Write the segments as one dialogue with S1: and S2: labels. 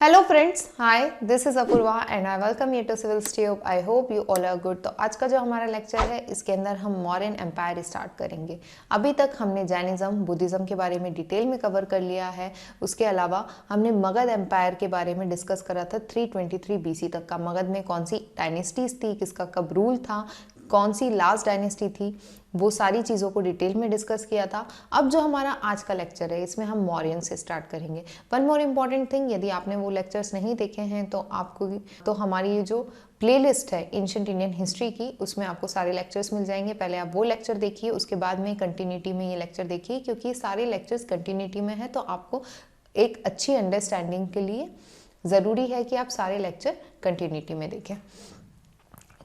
S1: Hello friends, hi, this is Apoorva and I welcome you to Civil Tube. I hope you all are good. तो आज का जो हमारा lecture है इसके अंदर हम मौर्यन एम्पायर स्टार्ट करेंगे। अभी तक हमने जैनिज़्म, बुद्धिज़्म के बारे में डिटेल में कवर कर लिया है। उसके अलावा हमने मगध एम्पायर के बारे में डिस्कस करा था 323 बीसी तक का। मगध में कौन सी डायनेस्टीज थी, किसका कब रूल था, कौन सी लास्ट डायनेस्टी थी, वो सारी चीज़ों को डिटेल में डिस्कस किया था। अब जो हमारा आज का लेक्चर है इसमें हम मौर्यन से स्टार्ट करेंगे। वन मोर इम्पॉर्टेंट थिंग, यदि आपने वो लेक्चर्स नहीं देखे हैं तो आपको तो हमारी ये जो प्लेलिस्ट है एंशिएंट इंडियन हिस्ट्री की, उसमें आपको सारे लेक्चर्स मिल जाएंगे। पहले आप वो लेक्चर देखिए, उसके बाद में कंटिन्यूटी में ये लेक्चर देखिए, क्योंकि सारे लेक्चर्स कंटिन्यूटी में है तो आपको एक अच्छी अंडरस्टैंडिंग के लिए ज़रूरी है कि आप सारे लेक्चर कंटिन्यूटी में देखें।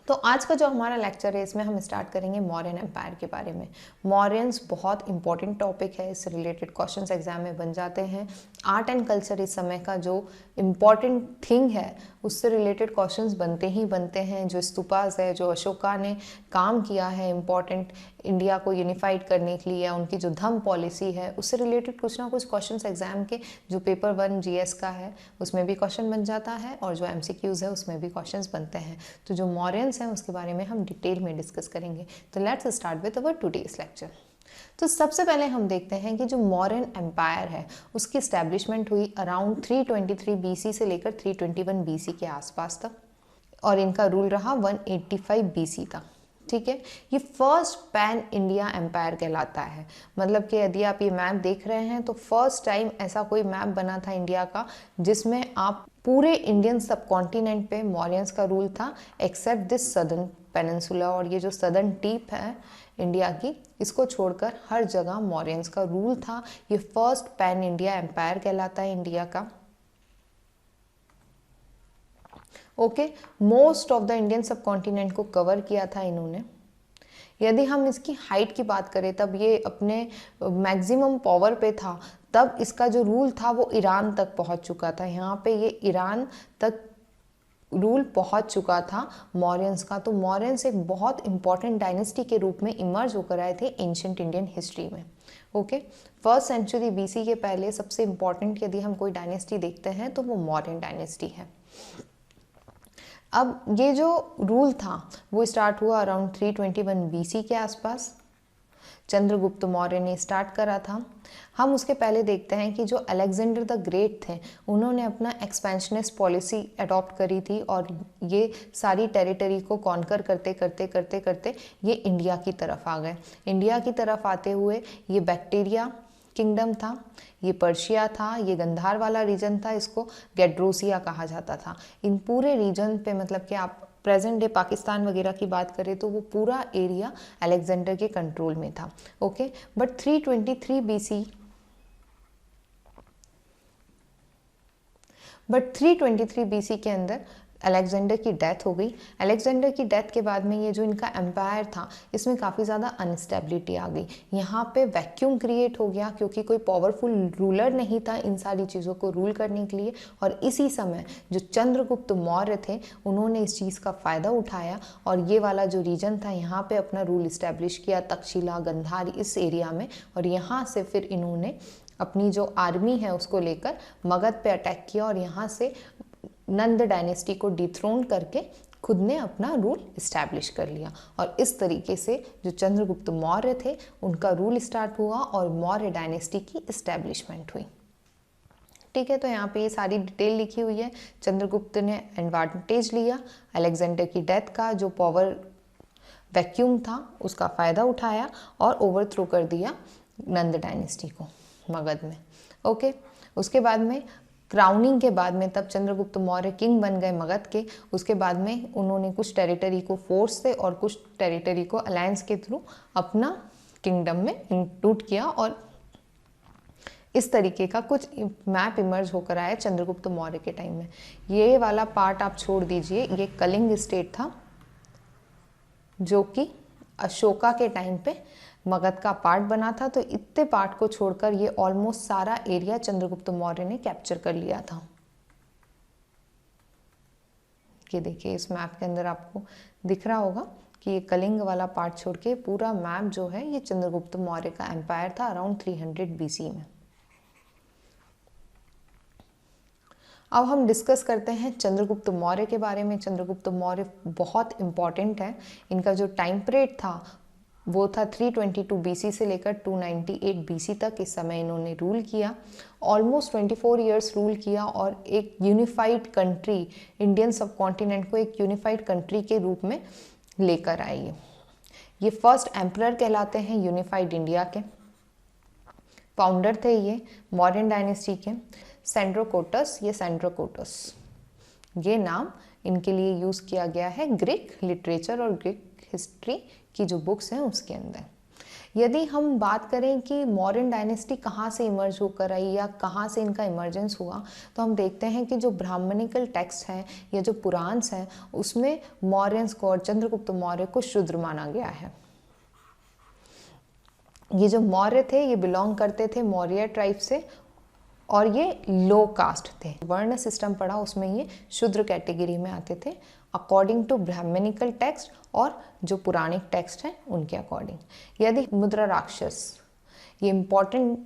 S1: तो आज का जो हमारा लेक्चर है इसमें हम स्टार्ट करेंगे मौर्यन एम्पायर के बारे में। मौर्यंस बहुत इंपॉर्टेंट टॉपिक है, इससे रिलेटेड क्वेश्चंस एग्जाम में बन जाते हैं। आर्ट एंड कल्चर इस समय का जो इम्पॉर्टेंट थिंग है उससे रिलेटेड क्वेश्चंस बनते ही बनते हैं। जो स्तूपास है, जो अशोका ने काम किया है इम्पॉर्टेंट इंडिया को यूनिफाइड करने के लिए, या उनकी जो धम्म पॉलिसी है उससे रिलेटेड कुछ ना कुछ क्वेश्चंस एग्जाम के जो पेपर 1 जीएस का है उसमें भी क्वेश्चन बन जाता है, और जो एमसीक्यूज है उसमें भी क्वेश्चंस बनते हैं। तो जो मौर्यंस हैं उसके बारे में हम डिटेल में डिस्कस करेंगे। तो let's start with our today's lecture. तो सबसे पहले हम देखते हैं कि जो मौर्यन एम्पायर है उसकी स्टैब्लिशमेंट हुई अराउंड 323 बीसी से लेकर 321 बीसी के आसपास तक, और इनका रूल रहा 185 बीसी तक। ठीक है, ये फर्स्ट पैन इंडिया एम्पायर कहलाता है। मतलब कि यदि आप ये मैप देख रहे हैं तो फर्स्ट टाइम ऐसा कोई मैप बना था इंडिया का जिसमें आप पूरे इंडियन सब कॉन्टिनेंट पे मौर्यंस का रूल था, एक्सेप्ट दिस सदर्न पेनिनसुला। और ये जो सदर्न टीप है इंडिया की, इसको छोड़कर हर जगह मौर्यंस का रूल था। ये फर्स्ट पैन इंडिया एम्पायर कहलाता है इंडिया का। Okay, most of the Indian सब कॉन्टिनेंट को कवर किया था इन्होंने। यदि हम इसकी हाइट की बात करें तब ये अपने मैक्सिमम पावर पे था, तब इसका जो रूल था वो ईरान तक पहुंच चुका था। यहाँ पे ये ईरान तक रूल पहुंच चुका था मौर्यंस का। तो मौर्यंस एक बहुत इंपॉर्टेंट डायनेस्टी के रूप में इमर्ज होकर आए थे एंशिएंट इंडियन हिस्ट्री में। ओके, फर्स्ट सेंचुरी बीसी के पहले सबसे इंपॉर्टेंट यदि हम कोई डायनेस्टी देखते हैं तो वो मौर्यन डायनेस्टी है। अब ये जो रूल था वो स्टार्ट हुआ अराउंड 321 बीसी के आसपास। चंद्रगुप्त मौर्य ने स्टार्ट करा था। हम उसके पहले देखते हैं कि जो अलेक्जेंडर द ग्रेट थे उन्होंने अपना एक्सपेंशनिस्ट पॉलिसी अडॉप्ट करी थी, और ये सारी टेरिटरी को कॉन्कर करते करते करते करते ये इंडिया की तरफ आ गए। इंडिया की तरफ आते हुए ये बैक्टीरिया किंगडम था, ये पर्शिया था, ये गंधार वाला रीजन था, इसको गेड्रोसिया कहा जाता था। इन पूरे रीजन पे मतलब कि आप प्रेजेंट डे पाकिस्तान वगैरह की बात करें तो वो पूरा एरिया अलेक्जेंडर के कंट्रोल में था। ओके, बट 323 बीसी के अंदर अलेक्जेंडर की डेथ हो गई। अलेक्जेंडर की डेथ के बाद में ये जो इनका एम्पायर था इसमें काफ़ी ज़्यादा अनस्टेबिलिटी आ गई। यहाँ पे वैक्यूम क्रिएट हो गया क्योंकि कोई पावरफुल रूलर नहीं था इन सारी चीज़ों को रूल करने के लिए। और इसी समय जो चंद्रगुप्त मौर्य थे उन्होंने इस चीज़ का फ़ायदा उठाया और ये वाला जो रीजन था यहाँ पे अपना रूल इस्टेब्लिश किया, तक्षशिला, गंधार, इस एरिया में। और यहाँ से फिर इन्होंने अपनी जो आर्मी है उसको लेकर मगध पे अटैक किया, और यहाँ से नंद डायनेस्टी को डिथ्रोन करके खुद ने अपना रूल इस्टेब्लिश कर लिया। और इस तरीके से जो चंद्रगुप्त मौर्य थे उनका रूल स्टार्ट हुआ और मौर्य डायनेस्टी की इस्टेब्लिशमेंट हुई। ठीक है, तो यहाँ पे ये सारी डिटेल लिखी हुई है। चंद्रगुप्त ने एडवांटेज लिया, अलेक्जेंडर की डेथ का जो पावर वैक्यूम था उसका फ़ायदा उठाया और ओवरथ्रो कर दिया नंद डायनेस्टी को मगध में। ओके, उसके बाद में क्राउनिंग के बाद में तब चंद्रगुप्त मौर्य किंग बन गए मगध के। उसके बाद में उन्होंने कुछ टेरिटरी को फोर्स से और कुछ टेरिटरी को अलायंस के थ्रू अपना किंगडम में इंक्लूड किया, और इस तरीके का कुछ मैप इमर्ज होकर आया चंद्रगुप्त मौर्य के टाइम में। ये वाला पार्ट आप छोड़ दीजिए, ये कलिंग स्टेट था जो कि अशोका के टाइम पे मगध का पार्ट बना था। तो इतने पार्ट को छोड़कर ये ऑलमोस्ट सारा एरिया चंद्रगुप्त मौर्य ने कैप्चर कर लिया था। ये देखिए इस मैप के अंदर आपको दिख रहा होगा कि ये कलिंग वाला पार्ट छोड़ के पूरा मैप जो है ये चंद्रगुप्त मौर्य का एम्पायर था अराउंड 300 बीसी में। अब हम डिस्कस करते हैं चंद्रगुप्त मौर्य के बारे में। चंद्रगुप्त मौर्य बहुत इम्पॉर्टेंट है। इनका जो टाइम पीरियड था वो था 322 बीसी से लेकर 298 बीसी तक। इस समय इन्होंने रूल किया, ऑलमोस्ट 24 इयर्स रूल किया और एक यूनिफाइड कंट्री, इंडियन सब कॉन्टिनेंट को एक यूनिफाइड कंट्री के रूप में लेकर आए। ये फर्स्ट एम्परर कहलाते हैं यूनिफाइड इंडिया के। फाउंडर थे ये मौर्यन डायनेस्टी के। सेंड्रोकोटस, ये सेंड्रोकोटस, ये नाम इनके लिए यूज़ किया गया है ग्रीक लिटरेचर और ग्रीक हिस्ट्री की जो बुक्स हैं उसके अंदर। यदि हम बात करें कि मौर्यन डायनेस्टी कहाँ से इमर्ज होकर आई या कहाँ से इनका इमर्जेंस हुआ, तो हम देखते हैं कि जो ब्राह्मणिकल टेक्स्ट हैं या जो पुराण्स हैं उसमें मौर्यंस को और चंद्रगुप्त मौर्य को शूद्र माना गया है। ये जो मौर्य थे ये बिलोंग करते थे मौर्य ट्राइब से और ये लो कास्ट थे। वर्ण सिस्टम पढ़ा उसमें ये शूद्र कैटेगरी में आते थे अकॉर्डिंग टू ब्राह्मणिकल टेक्स्ट और जो पुराणिक टेक्स्ट हैं उनके अकॉर्डिंग। यदि मुद्रा राक्षस, ये इम्पॉर्टेंट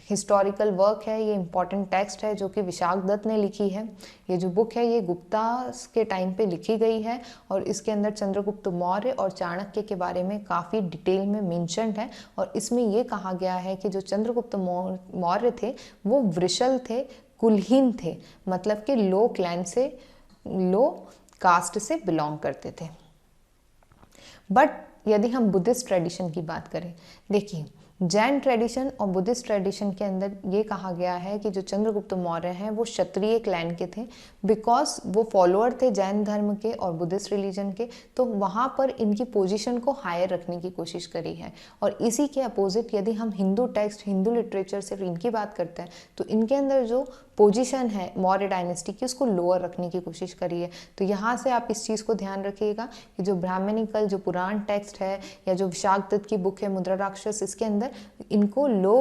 S1: हिस्टोरिकल वर्क है, ये इम्पॉर्टेंट टेक्स्ट है जो कि विशाख दत्त ने लिखी है। ये जो बुक है ये गुप्ता के टाइम पे लिखी गई है और इसके अंदर चंद्रगुप्त मौर्य और चाणक्य के बारे में काफ़ी डिटेल में मेंशन्ड है। और इसमें ये कहा गया है कि जो चंद्रगुप्त मौर्य थे वो वृषल थे, कुलहीन थे, मतलब कि लो क्लैन से, लो कास्ट से बिलोंग करते थे। बट यदि हम बुद्धिस्ट ट्रेडिशन की बात करें, देखिए जैन ट्रेडिशन और बुद्धिस्ट ट्रेडिशन के अंदर ये कहा गया है कि जो चंद्रगुप्त मौर्य हैं वो क्षत्रिय क्लैन के थे, बिकॉज वो फॉलोअर थे जैन धर्म के और बुद्धिस्ट रिलीजन के, तो वहाँ पर इनकी पोजीशन को हायर रखने की कोशिश करी है। और इसी के अपोजिट यदि हम हिंदू टेक्स्ट, हिंदू लिटरेचर सिर्फ इनकी बात करते हैं तो इनके अंदर जो पोजीशन है मौर्य डायनेस्टी की उसको लोअर रखने की कोशिश करी है। तो यहाँ से आप इस चीज़ को ध्यान रखिएगा कि जो ब्राह्मणिकल, जो पुराण टेक्स्ट है या जो विशाख दत्त की बुक है मुद्रा राक्षस, इसके अंदर इनको लो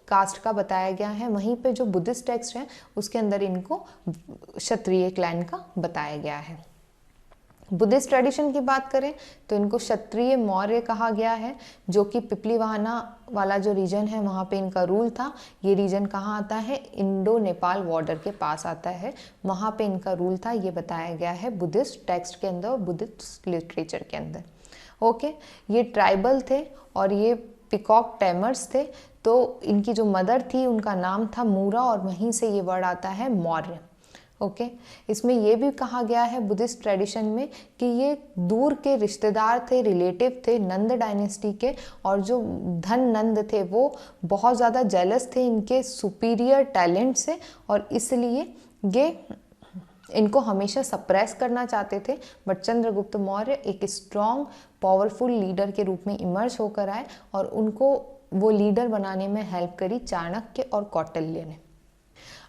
S1: कास्ट का बताया गया है। वहीं पे जो बुद्धिस्ट टेक्स्ट है उसके अंदर इनको क्षत्रिय क्लैन का बताया गया है। बुद्धिस्ट ट्रेडिशन की बात करें तो इनको क्षत्रिय मौर्य कहा गया है, जो कि पिपलीवाहना वाला जो रीजन है वहाँ पे इनका रूल था। ये रीजन कहाँ आता है? इंडो नेपाल बॉर्डर के पास आता है, वहाँ पे इनका रूल था। ये बताया गया है बुद्धिस्ट टेक्स्ट के अंदर और बुद्धिस्ट लिटरेचर के अंदर। ओके, ये ट्राइबल थे और ये पिकॉक टैमर्स थे। तो इनकी जो मदर थी उनका नाम था मूरा और वहीं से ये वर्ड आता है मौर्य। ओके, इसमें ये भी कहा गया है बुद्धिस्ट ट्रेडिशन में कि ये दूर के रिश्तेदार थे, रिलेटिव थे नंद डायनेस्टी के, और जो धन नंद थे वो बहुत ज़्यादा जेलस थे इनके सुपीरियर टैलेंट से और इसलिए ये इनको हमेशा सप्रेस करना चाहते थे। बट चंद्रगुप्त मौर्य एक स्ट्रॉन्ग पावरफुल लीडर के रूप में इमर्ज होकर आए और उनको वो लीडर बनाने में हेल्प करी चाणक्य और कौटिल्य ने।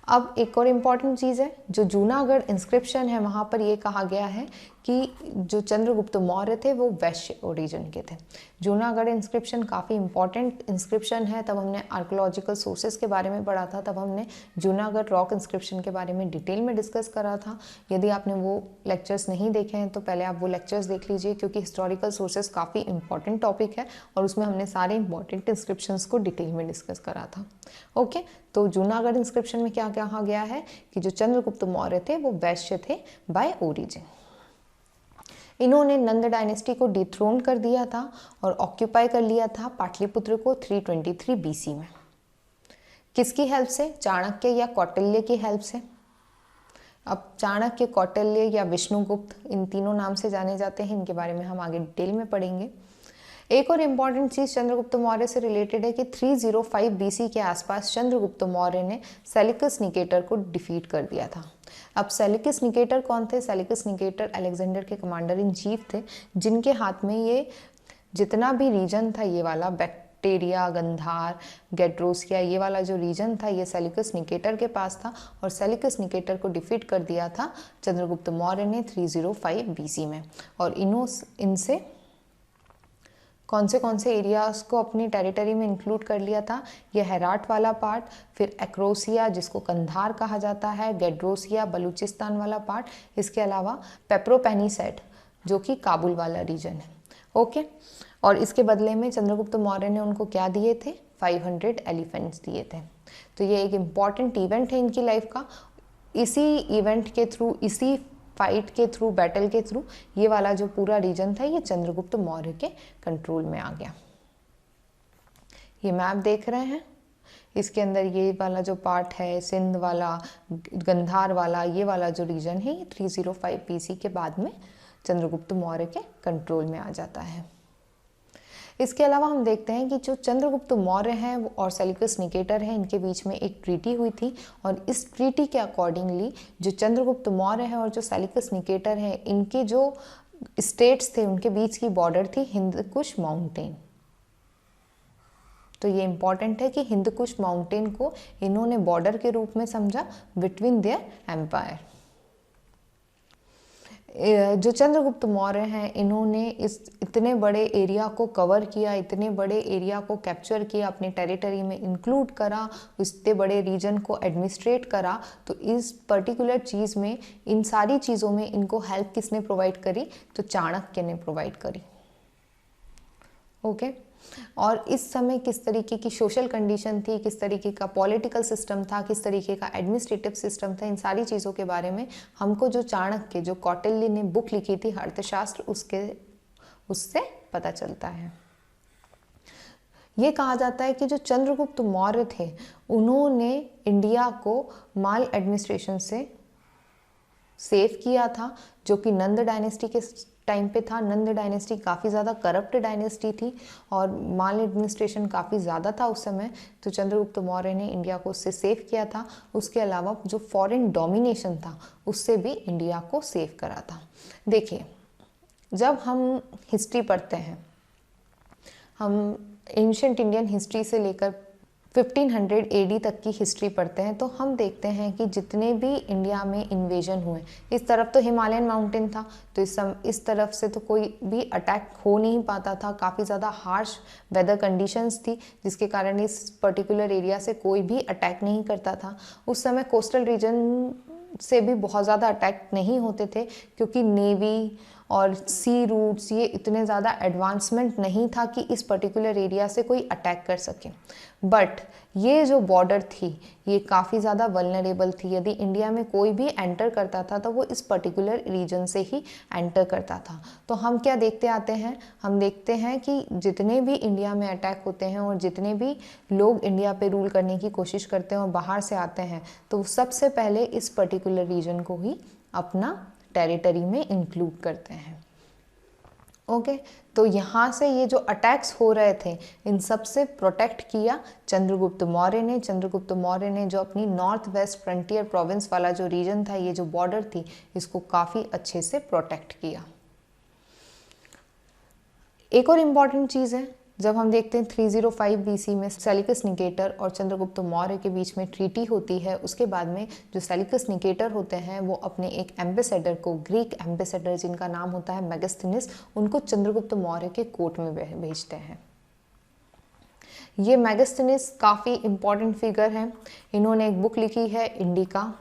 S1: अब एक और इम्पॉर्टेंट चीज़ है, जो जूनागढ़ इंस्क्रिप्शन है वहाँ पर ये कहा गया है कि जो चंद्रगुप्त मौर्य थे वो वैश्य ओरिजिन के थे। जूनागढ़ इंस्क्रिप्शन काफ़ी इंपॉर्टेंट इंस्क्रिप्शन है। तब हमने आर्कोलॉजिकल सोर्सेज के बारे में पढ़ा था, तब हमने जूनागढ़ रॉक इंस्क्रिप्शन के बारे में डिटेल में डिस्कस करा था। यदि आपने वो लेक्चर्स नहीं देखे हैं तो पहले आप वो लेक्चर्स देख लीजिए, क्योंकि हिस्टोरिकल सोर्सेज काफ़ी इंपॉर्टेंट टॉपिक है और उसमें हमने सारे इंपॉर्टेंट इंस्क्रिप्शंस को डिटेल में डिस्कस करा था। ओके, तो जूनागढ़ इंस्क्रिप्शन में क्या कहा गया है कि जो चंद्रगुप्त मौर्य थे वो वैश्य थे बाय ओरिजिन। इन्होंने नंद डायनेस्टी को डिथ्रोन कर दिया था और ऑक्यूपाई कर लिया था पाटलिपुत्र को 323 बीसी में। किसकी हेल्प से? चाणक्य या कौटिल्य की हेल्प से। अब चाणक्य, कौटिल्य या विष्णुगुप्त, इन तीनों नाम से जाने जाते हैं। इनके बारे में हम आगे डिटेल में पढ़ेंगे। एक और इम्पॉर्टेंट चीज़ चंद्रगुप्त मौर्य से रिलेटेड है कि 305 बीसी के आसपास चंद्रगुप्त मौर्य ने सेलिकस निकेटर को डिफीट कर दिया था। अब सेलिकस निकेटर कौन थे? सेलिकस निकेटर अलेक्जेंडर के कमांडर इन चीफ थे, जिनके हाथ में ये जितना भी रीजन था, ये वाला बैक्टेरिया, गंधार, गेड्रोसिया, ये वाला जो रीजन था ये सेलिकस निकेटर के पास था और सेलिकस निकेटर को डिफीट कर दिया था चंद्रगुप्त मौर्य ने 305 बीसी में। और इनसे कौन से एरियाज़ को अपनी टेरिटरी में इंक्लूड कर लिया था? ये हेराट वाला पार्ट, फिर एक्रोसिया जिसको कंधार कहा जाता है, गेड्रोसिया बलूचिस्तान वाला पार्ट, इसके अलावा पेप्रोपेनीसेट जो कि काबुल वाला रीजन है। ओके, और इसके बदले में चंद्रगुप्त मौर्य ने उनको क्या दिए थे? 500 एलिफेंट्स दिए थे। तो ये एक इम्पॉर्टेंट इवेंट है इनकी लाइफ का। इसी इवेंट के थ्रू, इसी फाइट के थ्रू, बैटल के थ्रू ये वाला जो पूरा रीजन था ये चंद्रगुप्त मौर्य के कंट्रोल में आ गया। ये मैप देख रहे हैं, इसके अंदर ये वाला जो पार्ट है, सिंध वाला, गंधार वाला, ये वाला जो रीजन है ये 305 BC के बाद में चंद्रगुप्त मौर्य के कंट्रोल में आ जाता है। इसके अलावा हम देखते हैं कि जो चंद्रगुप्त मौर्य हैं और सेल्यूकस निकेटर हैं, इनके बीच में एक ट्रीटी हुई थी और इस ट्रीटी के अकॉर्डिंगली जो चंद्रगुप्त मौर्य हैं और जो सेल्यूकस निकेटर हैं, इनके जो स्टेट्स थे उनके बीच की बॉर्डर थी हिंदकुश माउंटेन। तो ये इंपॉर्टेंट है कि हिंदकुश माउंटेन को इन्होंने बॉर्डर के रूप में समझा बिटवीन देयर एम्पायर। जो चंद्रगुप्त मौर्य हैं इन्होंने इस इतने बड़े एरिया को कवर किया, इतने बड़े एरिया को कैप्चर किया, अपने टेरिटरी में इंक्लूड करा, इतने बड़े रीजन को एडमिनिस्ट्रेट करा। तो इस पर्टिकुलर चीज़ में, इन सारी चीज़ों में इनको हेल्प किसने प्रोवाइड करी? तो चाणक्य ने प्रोवाइड करी। ओके और इस समय किस तरीके की सोशल कंडीशन थी, किस तरीके का पॉलिटिकल सिस्टम था, किस तरीके का एडमिनिस्ट्रेटिव सिस्टम था, इन सारी चीज़ों के बारे में हमको जो चाणक्य, जो कौटिल्य ने बुक लिखी थी अर्थशास्त्र, उससे पता चलता है। ये कहा जाता है कि जो चंद्रगुप्त मौर्य थे उन्होंने इंडिया को माल एडमिनिस्ट्रेशन से सेव किया था, जो कि नंद डायनेस्टी के टाइम पे था। नंद डायनेस्टी काफ़ी ज़्यादा करप्ट डायनेस्टी थी और माल एडमिनिस्ट्रेशन काफ़ी ज़्यादा था उस समय। तो चंद्रगुप्त मौर्य ने इंडिया को उससे सेव किया था। उसके अलावा जो फॉरेन डोमिनेशन था उससे भी इंडिया को सेव करा था। देखिए, जब हम हिस्ट्री पढ़ते हैं, हम एंशिएंट इंडियन हिस्ट्री से लेकर 1500 AD तक की हिस्ट्री पढ़ते हैं, तो हम देखते हैं कि जितने भी इंडिया में इन्वेजन हुए, इस तरफ तो हिमालयन माउंटेन था, तो इस तरफ से तो कोई भी अटैक हो नहीं पाता था। काफ़ी ज़्यादा हार्श वेदर कंडीशंस थी, जिसके कारण इस पर्टिकुलर एरिया से कोई भी अटैक नहीं करता था। उस समय कोस्टल रीजन से भी बहुत ज़्यादा अटैक नहीं होते थे, क्योंकि नेवी और सी रूट्स ये इतने ज़्यादा एडवांसमेंट नहीं था कि इस पर्टिकुलर एरिया से कोई अटैक कर सके। बट ये जो बॉर्डर थी ये काफ़ी ज़्यादा वल्नरेबल थी। यदि इंडिया में कोई भी एंटर करता था तो वो इस पर्टिकुलर रीजन से ही एंटर करता था। तो हम क्या देखते आते हैं? हम देखते हैं कि जितने भी इंडिया में अटैक होते हैं और जितने भी लोग इंडिया पे रूल करने की कोशिश करते हैं और बाहर से आते हैं, तो सबसे पहले इस पर्टिकुलर रीजन को ही अपना टेरिटरी में इंक्लूड करते हैं। ओके तो यहाँ से ये जो अटैक्स हो रहे थे इन सब से प्रोटेक्ट किया चंद्रगुप्त मौर्य ने। चंद्रगुप्त मौर्य ने जो अपनी नॉर्थ वेस्ट फ्रंटियर प्रोविंस वाला जो रीजन था, ये जो बॉर्डर थी, इसको काफ़ी अच्छे से प्रोटेक्ट किया। एक और इम्पॉर्टेंट चीज़ है, जब हम देखते हैं 305 BC में सेल्यूकस निकेटर और चंद्रगुप्त मौर्य के बीच में ट्रीटी होती है, उसके बाद में जो सेल्यूकस निकेटर होते हैं वो अपने एक एम्बेसडर को, ग्रीक एम्बेसडर जिनका नाम होता है मेगास्थनीस, उनको चंद्रगुप्त मौर्य के कोर्ट में भेजते हैं। ये मेगास्थनीस काफ़ी इम्पॉर्टेंट फिगर हैं। इन्होंने एक बुक लिखी है इंडिका,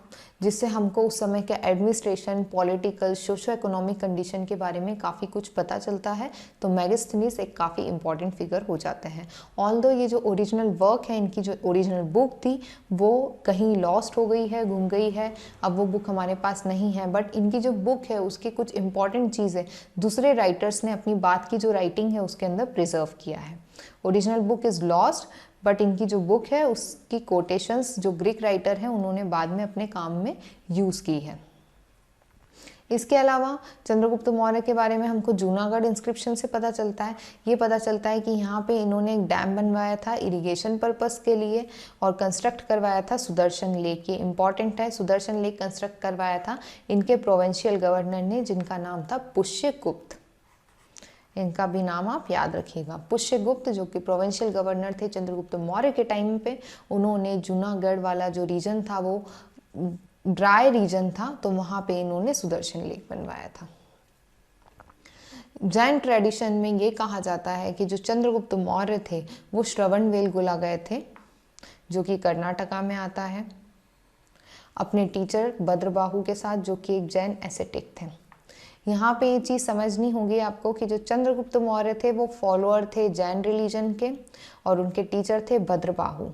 S1: जिससे हमको उस समय के administration, political, socio economic condition के बारे में काफ़ी कुछ पता चलता है। तो मेगास्थनीस एक काफ़ी इम्पॉर्टेंट फिगर हो जाते हैं। ऑल्दो ये जो ओरिजिनल वर्क है, इनकी जो ओरिजिनल बुक थी वो कहीं लॉस्ट हो गई है, गुम गई है, अब वो बुक हमारे पास नहीं है। बट इनकी जो बुक है उसकी कुछ इम्पॉर्टेंट चीज़ें दूसरे राइटर्स ने अपनी बात की जो राइटिंग है उसके अंदर प्रिजर्व किया है। Original book is lost, but इनकी जो बुक है उसकी कोटेशंस जो ग्रीक राइटर हैं उन्होंने बाद में अपने काम में यूज़ की है। इसके अलावा चंद्रगुप्त मौर्य के बारे में हमको जूनागढ़ इंस्क्रिप्शन से पता चलता है। ये पता चलता है कि यहाँ पे इन्होंने एक डैम बनवाया था इरिगेशन पर्पस के लिए और कंस्ट्रक्ट करवाया था सुदर्शन लेक। ये इंपॉर्टेंट है, सुदर्शन लेक कंस्ट्रक्ट करवाया था इनके प्रोविंशियल गवर्नर ने, जिनका नाम था पुष्यगुप्त। इनका भी नाम आप याद रखिएगा, पुष्यगुप्त, जो कि प्रोविंशियल गवर्नर थे चंद्रगुप्त मौर्य के टाइम पे। उन्होंने जूनागढ़ वाला जो रीजन था वो ड्राई रीजन था, तो वहाँ पे इन्होंने सुदर्शन लेक बनवाया था। जैन ट्रेडिशन में ये कहा जाता है कि जो चंद्रगुप्त मौर्य थे वो श्रवणबेलगोला गए थे, जो कि कर्नाटका में आता है, अपने टीचर भद्रबाहु के साथ, जो कि एक जैन एसेटिक थे। यहाँ पे ये चीज़ समझनी होगी आपको कि जो चंद्रगुप्त मौर्य थे वो फॉलोअर थे जैन रिलीजन के और उनके टीचर थे भद्रबाहु।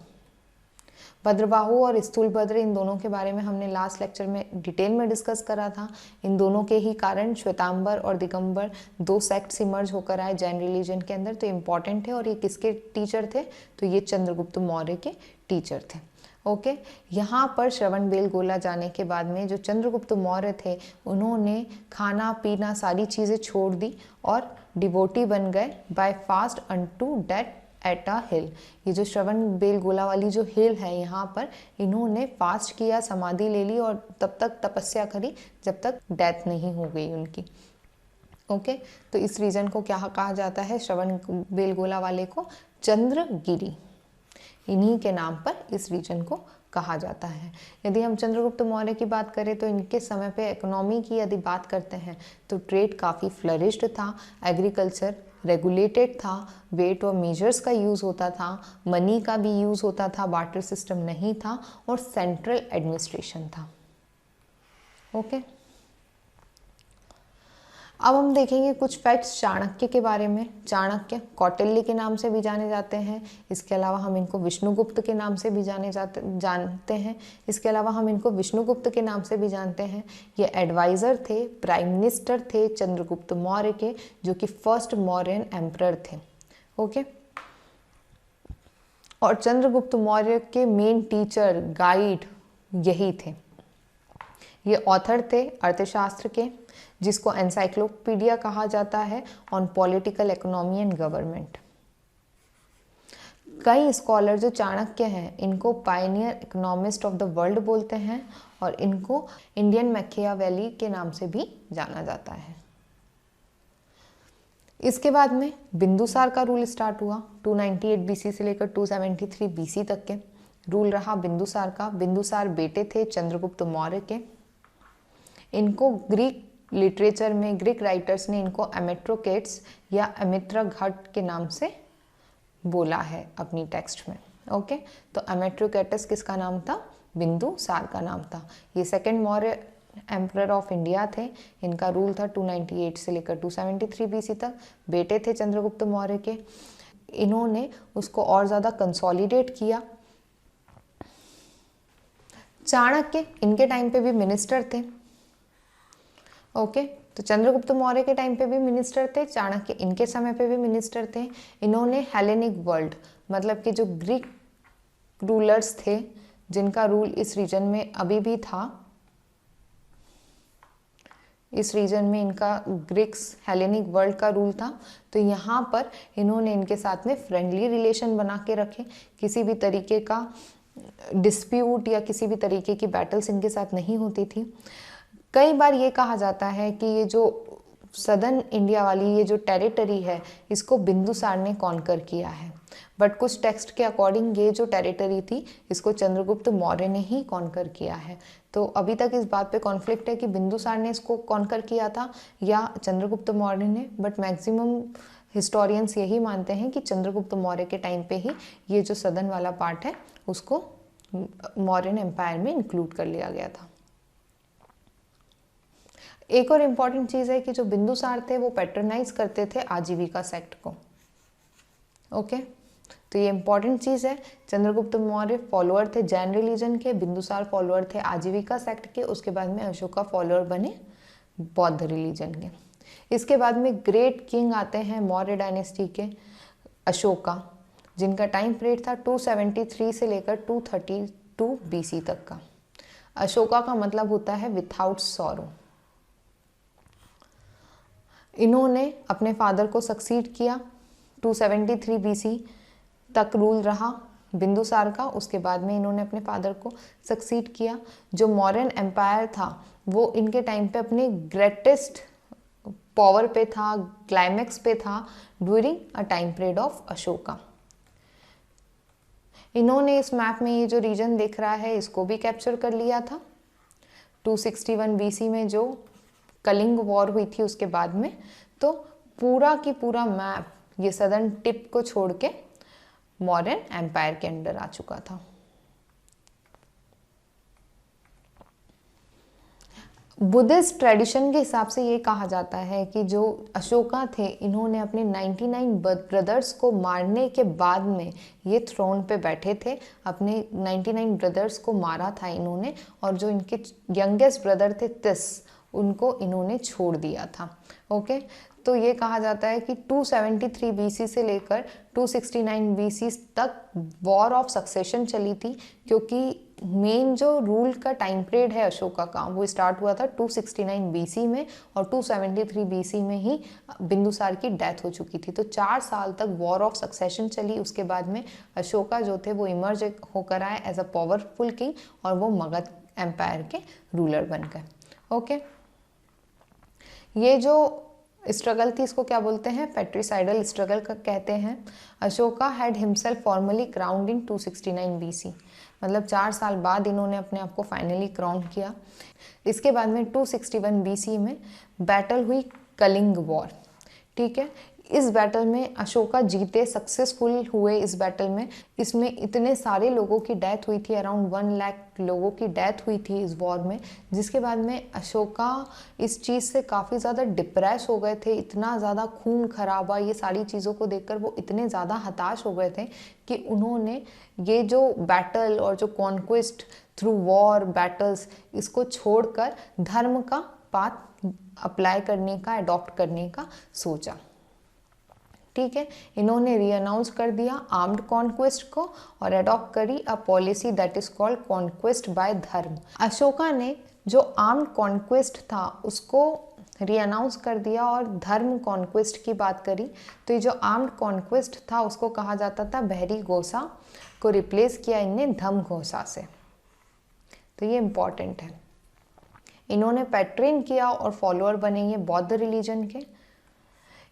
S1: भद्रबाहु और स्थूलभद्र, इन दोनों के बारे में हमने लास्ट लेक्चर में डिटेल में डिस्कस करा था। इन दोनों के ही कारण श्वेतांबर और दिगंबर 2 सेक्ट्स इमर्ज होकर आए जैन रिलीजन के अंदर, तो इम्पॉर्टेंट है। और ये किसके टीचर थे? तो ये चंद्रगुप्त मौर्य के टीचर थे। ओके, यहाँ पर श्रवणबेलगोला जाने के बाद में जो चंद्रगुप्त मौर्य थे उन्होंने खाना पीना सारी चीज़ें छोड़ दी और डिवोटी बन गए by fast unto death at a hill. ये जो श्रवणबेलगोला वाली जो हिल है यहाँ पर इन्होंने फास्ट किया, समाधि ले ली और तब तक तपस्या करी जब तक डेथ नहीं हो गई उनकी। ओके, तो इस रीजन को क्या कहा जाता है? श्रवणबेलगोला वाले को चंद्रगिरी, इन्हीं के नाम पर इस रीजन को कहा जाता है। यदि हम चंद्रगुप्त मौर्य की बात करें तो इनके समय पे इकोनॉमी की यदि बात करते हैं तो ट्रेड काफ़ी फ्लरिश्ड था, एग्रीकल्चर रेगुलेटेड था, वेट और मेजर्स का यूज़ होता था, मनी का भी यूज़ होता था, बार्टर सिस्टम नहीं था और सेंट्रल एडमिनिस्ट्रेशन था। ओके, अब हम देखेंगे कुछ फैक्ट्स चाणक्य के बारे में। चाणक्य कौटिल्य के नाम से भी जाने जाते हैं, इसके अलावा हम इनको विष्णुगुप्त के नाम से भी जानते हैं, इसके अलावा हम इनको विष्णुगुप्त के नाम से भी जानते हैं। ये एडवाइज़र थे, प्राइम मिनिस्टर थे चंद्रगुप्त मौर्य के, जो कि फर्स्ट मौर्यन एम्परर थे। ओके, और चंद्रगुप्त मौर्य के मेन टीचर गाइड यही थे। ये ऑथर थे अर्थशास्त्र के, जिसको एनसाइक्लोपीडिया कहा जाता है on political economy and government. कई स्कॉलर जो चाणक्य हैं इनको Pioneer economist of the world बोलते हैं और इनको इंडियन मैकियावेली के नाम से भी जाना जाता है। इसके बाद में बिंदुसार का रूल स्टार्ट हुआ। 298 बीसी से लेकर 273 बीसी तक के रूल रहा बिंदुसार का। बिंदुसार बेटे थे चंद्रगुप्त मौर्य के। इनको ग्रीक लिटरेचर में ग्रीक राइटर्स ने इनको एमेट्रोकेट्स या अमित्रघट के नाम से बोला है अपनी टेक्स्ट में। ओके, तो एमेट्रोकेटस किसका नाम था? बिंदुसार का नाम था। ये second Maurya emperor of India थे। इनका रूल था 298 से लेकर 273 बीसी तक। बेटे थे चंद्रगुप्त मौर्य के। इन्होंने उसको और ज़्यादा कंसोलिडेट किया। चाणक्य इनके टाइम पे भी मिनिस्टर थे। ओके, तो चंद्रगुप्त मौर्य के टाइम पे भी मिनिस्टर थे, चाणक्य इनके समय पे भी मिनिस्टर थे। इन्होंने हेलेनिक वर्ल्ड, मतलब कि जो ग्रीक रूलर्स थे जिनका रूल इस रीजन में अभी भी था, इस रीजन में इनका ग्रीक्स हेलेनिक वर्ल्ड का रूल था, तो यहाँ पर इन्होंने इनके साथ में फ्रेंडली रिलेशन बना के रखे। किसी भी तरीके का डिस्प्यूट या किसी भी तरीके की बैटल्स इनके साथ नहीं होती थी। कई बार ये कहा जाता है कि ये जो सदर्न इंडिया वाली ये जो टेरिटरी है इसको बिंदुसार ने कॉन्कर किया है, बट कुछ टेक्स्ट के अकॉर्डिंग ये जो टेरिटरी थी इसको चंद्रगुप्त मौर्य ने ही कॉन्कर किया है। तो अभी तक इस बात पे कॉन्फ्लिक्ट है कि बिंदुसार ने इसको कॉन्कर किया था या चंद्रगुप्त मौर्य ने, बट मैक्सिमम हिस्टोरियंस यही मानते हैं कि चंद्रगुप्त मौर्य के टाइम पे ही ये जो सदर्न वाला पार्ट है उसको मौर्यन एम्पायर में इंक्लूड कर लिया गया था। एक और इम्पॉर्टेंट चीज़ है कि जो बिंदुसार थे वो पैट्रनाइज करते थे आजीविका सेक्ट को। ओके, तो ये इम्पॉर्टेंट चीज़ है। चंद्रगुप्त मौर्य फॉलोअर थे जैन रिलीजन के, बिंदुसार फॉलोअर थे आजीविका सेक्ट के, उसके बाद में अशोका फॉलोअर बने बौद्ध रिलीजन के। इसके बाद में ग्रेट किंग आते हैं मौर्य डायनेस्टी के, अशोका, जिनका टाइम पीरियड था 273 से लेकर 232 बीसी तक का। अशोका का मतलब होता है विथआउट सॉरो। इन्होंने अपने फादर को सक्सीड किया। 273 बीसी तक रूल रहा बिंदुसार का, उसके बाद में इन्होंने अपने फादर को सक्सीड किया। जो मौर्यन एम्पायर था वो इनके टाइम पे अपने ग्रेटेस्ट पावर पे था, क्लाइमैक्स पे था during a time period of Ashoka. इन्होंने इस मैप में ये जो रीजन दिख रहा है इसको भी कैप्चर कर लिया था। 261 बीसी में जो कलिंग वॉर हुई थी उसके बाद में, तो पूरा की पूरा मैप ये सदर्न टिप को छोड़ के मौर्यन एम्पायर के अंडर आ चुका था। बुद्धिस्ट ट्रेडिशन के हिसाब से ये कहा जाता है कि जो अशोका थे, इन्होंने अपने 99 ब्रदर्स को मारने के बाद में ये थ्रोन पे बैठे थे। अपने 99 ब्रदर्स को मारा था इन्होंने, और जो इनके यंगेस्ट ब्रदर थे तिस, उनको इन्होंने छोड़ दिया था। ओके, तो ये कहा जाता है कि 273 बीसी से लेकर 269 बीसी तक वॉर ऑफ सक्सेशन चली थी, क्योंकि मेन जो रूल का टाइम पीरियड है अशोका का, वो स्टार्ट हुआ था 269 बीसी में, और 273 बीसी में ही बिंदुसार की डेथ हो चुकी थी। तो 4 साल तक वॉर ऑफ सक्सेशन चली। उसके बाद में अशोका जो थे वो इमर्ज होकर आए एज अ पावरफुल किंग, और वो मगध एम्पायर के रूलर बन गए। ओके, ये जो स्ट्रगल थी इसको क्या बोलते हैं? पैट्रिसाइडल स्ट्रगल का कहते हैं। Ashoka had himself formally crowned in 269 BC, मतलब 4 साल बाद इन्होंने अपने आप को फाइनली क्राउन किया। इसके बाद में 261 बीसी में बैटल हुई कलिंग वॉर। ठीक है, इस बैटल में अशोका जीते, सक्सेसफुल हुए इस बैटल में। इसमें इतने सारे लोगों की डेथ हुई थी, अराउंड 1 लाख लोगों की डेथ हुई थी इस वॉर में, जिसके बाद में अशोका इस चीज़ से काफ़ी ज़्यादा डिप्रेस हो गए थे। इतना ज़्यादा खून खराबा, ये सारी चीज़ों को देखकर वो इतने ज़्यादा हताश हो गए थे कि उन्होंने ये जो बैटल और जो कॉन्क्वेस्ट थ्रू वॉर बैटल्स, इसको छोड़कर धर्म का पाथ अप्लाई करने का, अडॉप्ट करने का सोचा। ठीक है, इन्होंने रीअनाउंस कर दिया आर्म्ड कॉन्क्वेस्ट को और अडॉप्ट करी a policy that is called conquest by dharma. Ashoka ने जो आर्म्ड कॉन्क्वेस्ट था उसको रीअनाउंस कर दिया और धर्म कॉन्क्वेस्ट की बात करी। तो ये जो आर्म्ड कॉन्क्वेस्ट था उसको कहा जाता था बहरी घोषा, को रिप्लेस किया इनने धम्म घोषा से। तो ये इम्पॉर्टेंट है। इन्होंने पैट्रेन किया और फॉलोअर बने ये बौद्ध रिलीजन के।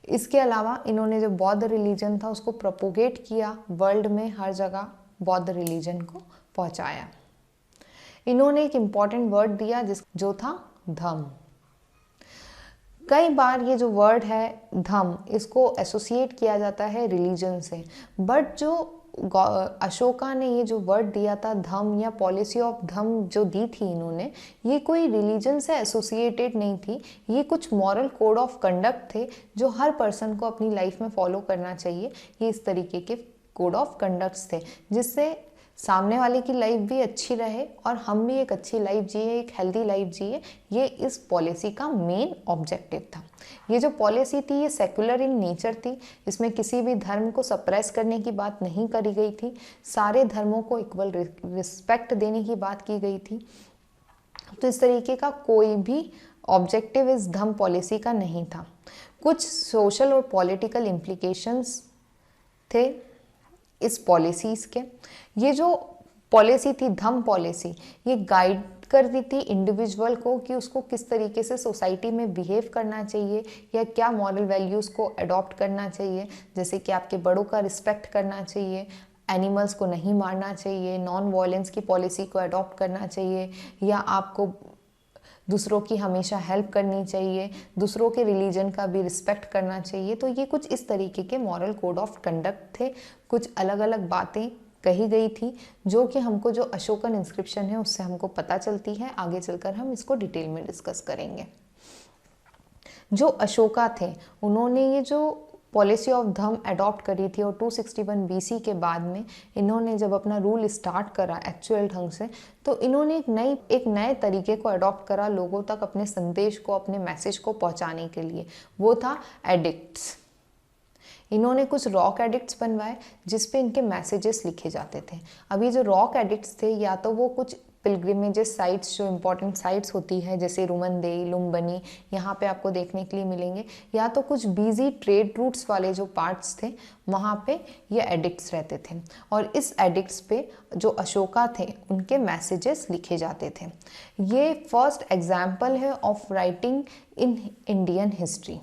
S1: इसके अलावा इन्होंने जो बौद्ध रिलीजन था उसको प्रोपोगेट किया, वर्ल्ड में हर जगह बौद्ध रिलीजन को पहुंचाया। इन्होंने एक इम्पॉर्टेंट वर्ड दिया जो था धम्म। कई बार ये जो वर्ड है धम्म, इसको एसोसिएट किया जाता है रिलीजन से, बट जो अशोका ने ये जो वर्ड दिया था धम्म या पॉलिसी ऑफ धम्म जो दी थी इन्होंने, ये कोई रिलीजन से एसोसिएटेड नहीं थी। ये कुछ मॉरल कोड ऑफ कंडक्ट थे जो हर पर्सन को अपनी लाइफ में फॉलो करना चाहिए। ये इस तरीके के कोड ऑफ कंडक्ट्स थे जिससे सामने वाले की लाइफ भी अच्छी रहे और हम भी एक अच्छी लाइफ जिए, एक हेल्दी लाइफ जिए। ये इस पॉलिसी का मेन ऑब्जेक्टिव था। ये जो पॉलिसी थी ये सेकुलर इन नेचर थी। इसमें किसी भी धर्म को सप्रेस करने की बात नहीं करी गई थी। सारे धर्मों को इक्वल रिस्पेक्ट देने की बात की गई थी। तो इस तरीके का कोई भी ऑब्जेक्टिव इस धम्म पॉलिसी का नहीं था। कुछ सोशल और पॉलिटिकल इम्प्लीकेशंस थे इस पॉलिसीज़ के। ये जो पॉलिसी थी धम्म पॉलिसी, ये गाइड करती थी इंडिविजुअल को कि उसको किस तरीके से सोसाइटी में बिहेव करना चाहिए या क्या मॉरल वैल्यूज़ को अडॉप्ट करना चाहिए। जैसे कि आपके बड़ों का रिस्पेक्ट करना चाहिए, एनिमल्स को नहीं मारना चाहिए, नॉन वायलेंस की पॉलिसी को अडॉप्ट करना चाहिए, या आपको दूसरों की हमेशा हेल्प करनी चाहिए, दूसरों के रिलीजन का भी रिस्पेक्ट करना चाहिए। तो ये कुछ इस तरीके के मॉरल कोड ऑफ कंडक्ट थे। कुछ अलग अलग बातें कही गई थी जो कि हमको जो अशोकन इंस्क्रिप्शन है उससे हमको पता चलती है। आगे चलकर हम इसको डिटेल में डिस्कस करेंगे। जो अशोका थे उन्होंने ये जो पॉलिसी ऑफ धम्म अडॉप्ट करी थी और 261 बीसी के बाद में इन्होंने जब अपना रूल स्टार्ट करा एक्चुअल ढंग से, तो इन्होंने एक नए तरीके को अडॉप्ट करा लोगों तक अपने संदेश को, अपने मैसेज को पहुंचाने के लिए। वो था एडिक्ट्स। इन्होंने कुछ रॉक एडिक्ट्स बनवाए जिस पे इनके मैसेजेस लिखे जाते थे। अभी जो रॉक एडिक्ट्स थे या तो वो कुछ पिलग्रिमेजेस साइट्स, जो इम्पोर्टेंट साइट्स होती है जैसे रुमनदेई, लुम्बनी, यहाँ पे आपको देखने के लिए मिलेंगे, या तो कुछ बिजी ट्रेड रूट्स वाले जो पार्ट्स थे वहाँ पे ये एडिक्ट्स रहते थे। और इस एडिक्ट्स पे जो अशोका थे उनके मैसेजेस लिखे जाते थे। ये फर्स्ट एग्जाम्पल है of writing in Indian history.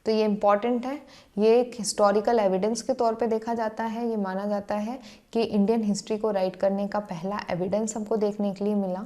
S1: तो ये इम्पॉर्टेंट है। ये एक हिस्टोरिकल एविडेंस के तौर पे देखा जाता है। ये माना जाता है कि कि इंडियन हिस्ट्री को राइट करने का पहला एविडेंस हमको देखने के लिए मिला।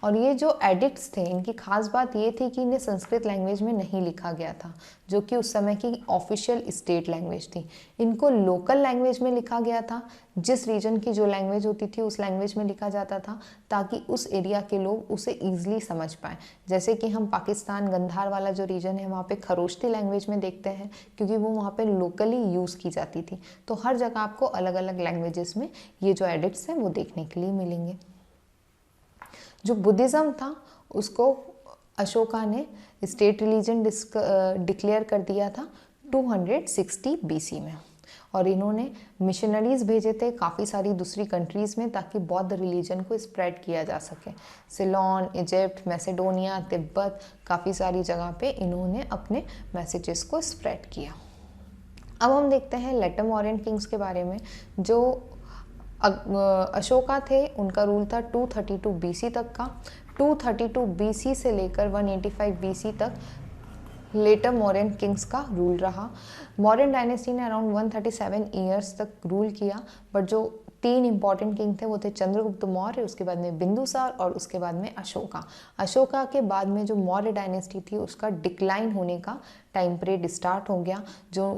S1: और ये जो एडिक्ट्स थे, इनकी खास बात ये थी कि इन्हें संस्कृत लैंग्वेज में नहीं लिखा गया था, जो कि उस समय की ऑफिशियल स्टेट लैंग्वेज थी। इनको लोकल लैंग्वेज में लिखा गया था, जिस रीजन की जो लैंग्वेज होती थी उस लैंग्वेज में लिखा जाता था, ताकि उस एरिया के लोग उसे ईजिली समझ पाएँ। जैसे कि हम पाकिस्तान गंधार वाला जो रीजन है, वहाँ पे खरोष्टी लैंग्वेज में देखते हैं, क्योंकि वो वहाँ पे लोकली यूज़ की जाती थी। तो हर जगह आपको अलग अलग लैंग्वेजेस में ये जो एडिक्ट्स हैं वो देखने के लिए मिलेंगे। जो बुद्धिज़्म था उसको अशोका ने स्टेट रिलीजन डिक्लेयर कर दिया था 260 BC में। और इन्होंने मिशनरीज भेजे थे काफ़ी सारी दूसरी कंट्रीज़ में, ताकि बौद्ध रिलीजन को स्प्रेड किया जा सके। सिलोन, इजिप्ट, मैसेडोनिया, तिब्बत, काफ़ी सारी जगह पे इन्होंने अपने मैसेजेस को स्प्रेड किया। अब हम देखते हैं लेटमोरियन किंग्स के बारे में। जो अशोका थे, उनका रूल था 232 BC तक का। 232 BC से लेकर 185 BC तक लेटर मौर्यन किंग्स का रूल रहा। मौर्यन डायनेस्टी ने अराउंड 137 ईयर्स तक रूल किया, बट जो 3 इंपॉर्टेंट किंग थे वो थे चंद्रगुप्त मौर्य, उसके बाद में बिंदुसार और उसके बाद में अशोका। अशोका के बाद में जो मौर्य डायनेस्टी थी उसका डिक्लाइन होने का टाइम पीरियड स्टार्ट हो गया। जो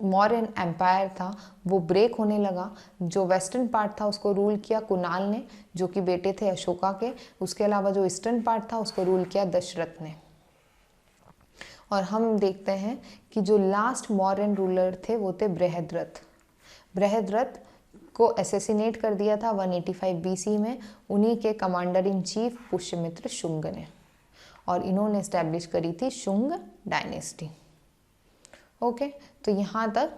S1: मौर्यन एम्पायर था वो ब्रेक होने लगा। जो वेस्टर्न पार्ट था उसको रूल किया कुणाल ने, जो कि बेटे थे अशोका के। उसके अलावा जो ईस्टर्न पार्ट था उसको रूल किया दशरथ ने। और हम देखते हैं कि जो लास्ट मौर्यन रूलर थे वो थे बृहद्रथ। बृहद्रथ को असैसिनेट कर दिया था 185 BC में उन्हीं के commander in chief Pushyamitra Shunga ने, और इन्होंने एस्टैब्लिश करी थी शुंग डायनेस्टी। ओके, तो यहाँ तक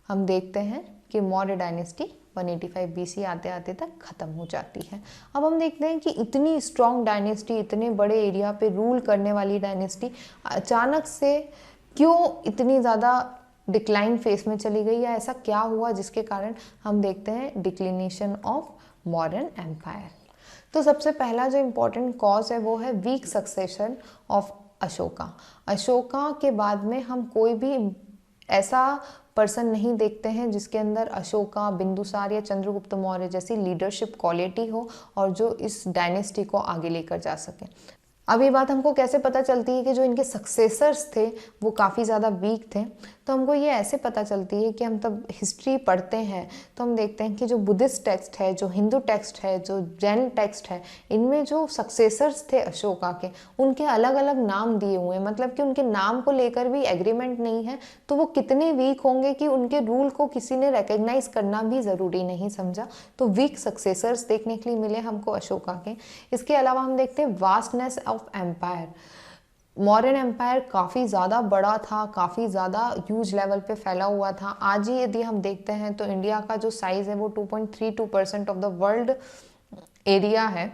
S1: हम देखते हैं कि मौर्य डायनेस्टी 185 BC आते आते तक ख़त्म हो जाती है। अब हम देखते हैं कि इतनी स्ट्रॉन्ग डायनेस्टी, इतने बड़े एरिया पे रूल करने वाली डायनेस्टी अचानक से क्यों इतनी ज़्यादा डिक्लाइन फेस में चली गई, या ऐसा क्या हुआ जिसके कारण हम देखते हैं डिक्लिनेशन ऑफ मौर्यन एम्पायर। तो सबसे पहला जो इम्पोर्टेंट कॉज है वो है weak succession of Ashoka. Ashoka के बाद में हम कोई भी ऐसा पर्सन नहीं देखते हैं जिसके अंदर अशोका, बिंदुसार या चंद्रगुप्त मौर्य जैसी लीडरशिप क्वालिटी हो और जो इस डायनेस्टी को आगे लेकर जा सके। अब ये बात हमको कैसे पता चलती है कि जो इनके सक्सेसर्स थे वो काफ़ी ज़्यादा वीक थे? तो हमको ये ऐसे पता चलती है कि हम तब हिस्ट्री पढ़ते हैं तो हम देखते हैं कि जो बुद्धिस्ट टेक्स्ट है, जो हिंदू टेक्स्ट है, जो जैन टेक्स्ट है, इनमें जो सक्सेसर्स थे अशोका के उनके अलग अलग नाम दिए हुए हैं। मतलब कि उनके नाम को लेकर भी एग्रीमेंट नहीं है, तो वो कितने वीक होंगे कि उनके रूल को किसी ने रिकग्नाइज करना भी ज़रूरी नहीं समझा। तो वीक सक्सेसर्स देखने के लिए मिले हमको अशोका के। इसके अलावा हम देखते हैं vastness of empire. Mauryan empire काफ़ी ज़्यादा बड़ा था, काफ़ी ज़्यादा ह्यूज लेवल पे फैला हुआ था। आज ही यदि हम देखते हैं तो इंडिया का जो साइज़ है वो 2.32% ऑफ द वर्ल्ड एरिया है।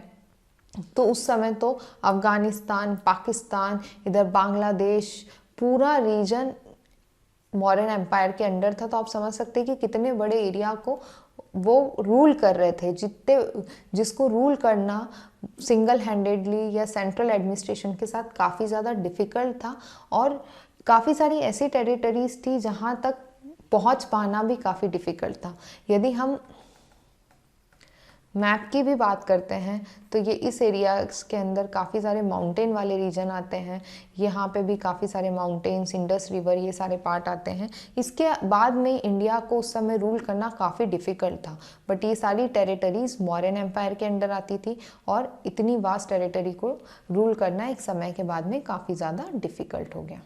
S1: तो उस समय तो अफ़गानिस्तान, पाकिस्तान, इधर बांग्लादेश, पूरा रीजन मौर्यन एम्पायर के अंडर था। तो आप समझ सकते हैं कि कितने बड़े एरिया को वो रूल कर रहे थे, जिसको रूल करना सिंगल हैंडेडली या सेंट्रल एडमिनिस्ट्रेशन के साथ काफ़ी ज़्यादा डिफ़िकल्ट था। और काफ़ी सारी ऐसी टेरिटरीज थी जहाँ तक पहुँच पाना भी काफ़ी डिफ़िकल्ट था। यदि हम मैप की भी बात करते हैं तो ये इस एरियाज के अंदर काफ़ी सारे माउंटेन वाले रीजन आते हैं। यहाँ पे भी काफ़ी सारे माउंटेन्स, इंडस रिवर, ये सारे पार्ट आते हैं। इसके बाद में इंडिया को उस समय रूल करना काफ़ी डिफ़िकल्ट था, बट ये सारी टेरिटरीज मौर्यन एम्पायर के अंडर आती थी और इतनी वास्ट टेरिटरी को रूल करना एक समय के बाद में काफ़ी ज़्यादा डिफ़िकल्ट हो गया।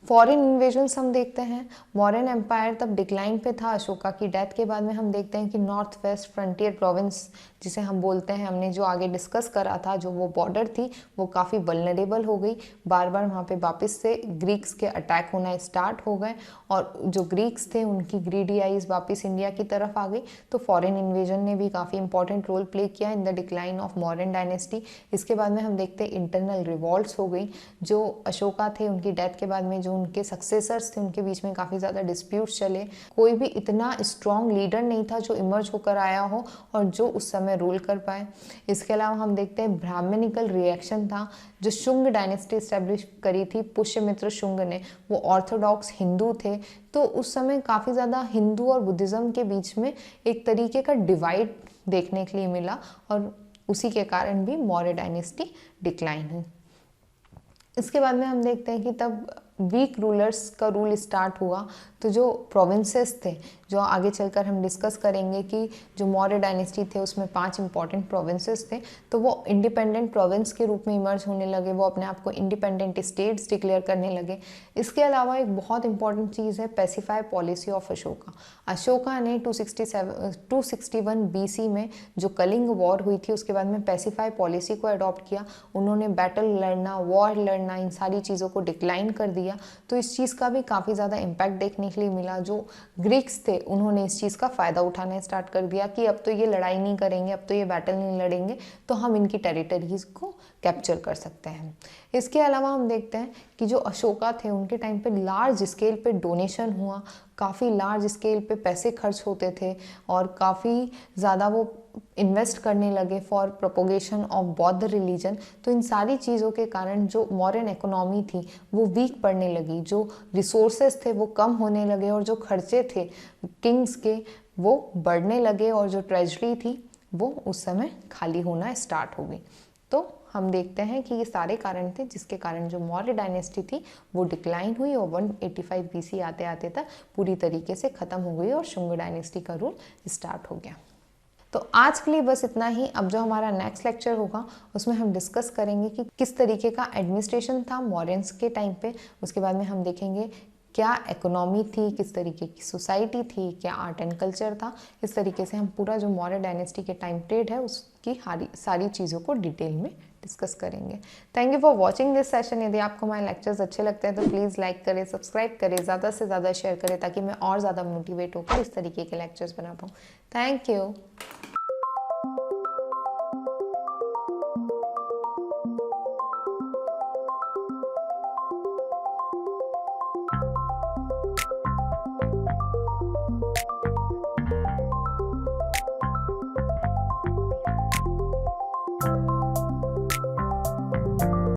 S1: फॉरेन इन्वेजन्स हम देखते हैं। मौर्यन एम्पायर तब डिक्लाइन पे था। अशोका की डेथ के बाद में हम देखते हैं कि नॉर्थ वेस्ट फ्रंटियर प्रोविंस जिसे हम बोलते हैं, हमने जो आगे डिस्कस करा था, जो वो बॉर्डर थी वो काफ़ी वल्नरेबल हो गई। बार बार वहाँ पे वापस से ग्रीक्स के अटैक होना स्टार्ट हो गए और जो ग्रीक्स थे उनकी ग्रीडी आइज वापस इंडिया की तरफ आ गई। तो फॉरेन इन्वेजन ने भी काफ़ी इंपॉर्टेंट रोल प्ले किया in the decline of Mauryan dynasty. इसके बाद में हम देखते हैं इंटरनल रिवॉल्ट्स हो गई। जो अशोका थे उनकी डेथ के बाद में जो जो उनके सक्सेसर्स थे उनके बीच में काफ़ी ज़्यादा डिस्प्यूट्स चले। कोई भी इतना स्ट्रॉन्ग लीडर नहीं था जो इमर्ज होकर आया हो और जो उस समय रूल कर पाए। इसके अलावा हम देखते हैं ब्राह्मणिकल रिएक्शन था जो शुंग डायनेस्टी इस्टेब्लिश करी थी पुष्यमित्र शुंग ने। वो ऑर्थोडॉक्स हिंदू थे, तो उस समय काफ़ी ज़्यादा हिंदू और बुद्धिज़्म के बीच में एक तरीके का डिवाइड देखने के लिए मिला और उसी के कारण भी मौर्य डायनेस्टी डिक्लाइन हुई। इसके बाद में हम देखते हैं कि तब वीक रूलर्स का रूल स्टार्ट हुआ, तो जो प्रोविंसेस थे, जो आगे चलकर हम डिस्कस करेंगे कि जो मौर्य डायनेस्टी थे उसमें 5 इंपॉर्टेंट प्रोविंसेस थे, तो वो इंडिपेंडेंट प्रोविंस के रूप में इमर्ज होने लगे। वो अपने आप को इंडिपेंडेंट स्टेट्स डिक्लेयर करने लगे। इसके अलावा एक बहुत इंपॉर्टेंट चीज़ है pacify policy of Ashoka. Ashoka ने 261 BC में जो कलिंग वॉर हुई थी उसके बाद में पैसिफाई पॉलिसी को अडॉप्ट किया। उन्होंने बैटल लड़ना, वॉर लड़ना, इन सारी चीज़ों को डिक्लाइन कर दिया। तो इस चीज़ का भी काफ़ी ज़्यादा इम्पैक्ट देखने के लिए मिला। जो ग्रीक्स थे उन्होंने इस चीज़ का फ़ायदा उठाना स्टार्ट कर दिया कि अब तो ये लड़ाई नहीं करेंगे, अब तो ये बैटल नहीं लड़ेंगे, तो हम इनकी टेरिटरीज को कैप्चर कर सकते हैं। इसके अलावा हम देखते हैं कि जो अशोका थे उनके टाइम पे लार्ज स्केल पे डोनेशन हुआ, काफ़ी लार्ज स्केल पे पैसे खर्च होते थे और काफ़ी ज़्यादा वो इन्वेस्ट करने लगे फॉर प्रोपोगेशन ऑफ बौद्ध रिलीजन। तो इन सारी चीज़ों के कारण जो मॉडर्न इकोनॉमी थी वो वीक पड़ने लगी, जो रिसोर्सेज थे वो कम होने लगे और जो खर्चे थे किंग्स के वो बढ़ने लगे और जो ट्रेजरी थी वो उस समय खाली होना स्टार्ट हो गई। तो हम देखते हैं कि ये सारे कारण थे जिसके कारण जो मौर्य डायनेस्टी थी वो डिक्लाइन हुई और 185 BC आते आते तक पूरी तरीके से ख़त्म हो गई और शुंग डायनेस्टी का रूल स्टार्ट हो गया। तो आज के लिए बस इतना ही। अब जो हमारा नेक्स्ट लेक्चर होगा उसमें हम डिस्कस करेंगे कि किस तरीके का एडमिनिस्ट्रेशन था मौर्यंस के टाइम पे। उसके बाद में हम देखेंगे क्या इकोनॉमी थी, किस तरीके की सोसाइटी थी, क्या आर्ट एंड कल्चर था। इस तरीके से हम पूरा जो मौर्य डायनेस्टी के टाइम पीरियड है उसकी सारी चीज़ों को डिटेल में डिस्कस करेंगे। Thank you for watching this session. यदि आपको हमारे लेक्चर्स अच्छे लगते हैं तो प्लीज़ लाइक करें, सब्सक्राइब करें, ज़्यादा से ज़्यादा शेयर करें ताकि मैं और ज़्यादा मोटिवेट होकर इस तरीके के लेक्चर्स बना पाऊँ। Thank you.